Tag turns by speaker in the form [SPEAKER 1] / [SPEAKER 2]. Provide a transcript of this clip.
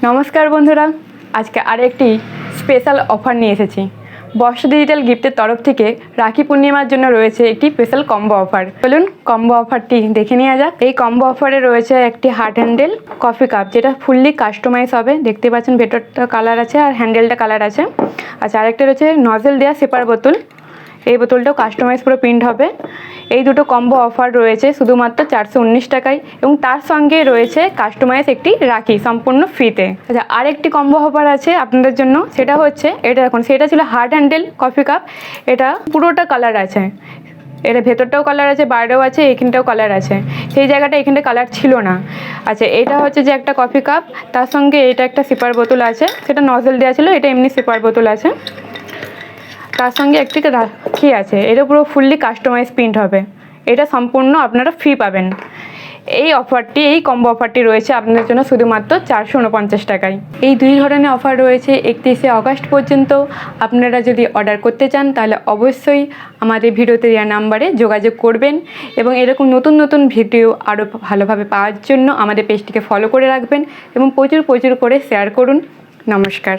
[SPEAKER 1] নমস্কার বন্ধুরা, আজকে আরেকটি স্পেশাল অফার নিয়ে এসেছি। বর্ষা ডিজিটাল গিফটের তরফ থেকে রাখি পূর্ণিমার জন্য রয়েছে একটি স্পেশাল কম্বো অফার। চলুন কম্বো অফারটি দেখে নেওয়া যাক। এই কম্বো অফারে রয়েছে একটি হার্ট হ্যান্ডেল কফি কাপ, যেটা ফুললি কাস্টমাইজ হবে। দেখতে পাচ্ছেন ভেতরটা কালার আছে আর হ্যান্ডেলটা কালার আছে। আচ্ছা, আরেকটা রয়েছে নজেল দেওয়া সেপার বোতল। এই বোতলটাও কাস্টমাইজ পুরো প্রিন্ট হবে। এই দুটো কম্বো অফার রয়েছে শুধুমাত্র 419 টাকায়, এবং তার সঙ্গে রয়েছে কাস্টমাইজ একটি রাখি সম্পূর্ণ ফ্রিতে। আচ্ছা, আরেকটি কম্বো অফার আছে আপনাদের জন্য, সেটা হচ্ছে এটা। এখন সেটা ছিল হার্ট হ্যান্ডেল কফি কাপ। এটা পুরোটা কালার আছে, এটা ভেতরটাও কালার আছে, বাইরেও আছে, এখানটাও কালার আছে। সেই জায়গাটা এখানটা কালার ছিল না। আচ্ছা, এটা হচ্ছে যে একটা কফি কাপ, তার সঙ্গে এটা একটা সিপার বোতল আছে, সেটা নজেল দেওয়া ছিল, এটা এমনি সিপার বোতল আছে। তার সঙ্গে একটি রাখি আছে, এটা পুরো ফুললি কাস্টমাইজ প্রিন্ট হবে। এটা সম্পূর্ণ আপনারা ফ্রি পাবেন। এই কম্বো অফারটি রয়েছে আপনাদের জন্য শুধুমাত্র 449 টাকায়। এই দুই ধরনের অফার রয়েছে 31শে অগস্ট পর্যন্ত। আপনারা যদি অর্ডার করতে চান তাহলে অবশ্যই আমাদের ভিডিওতে দেওয়া নাম্বারে যোগাযোগ করবেন, এবং এরকম নতুন নতুন ভিডিও আরও ভালোভাবে পাওয়ার জন্য আমাদের পেজটিকে ফলো করে রাখবেন এবং প্রচুর করে শেয়ার করুন। নমস্কার।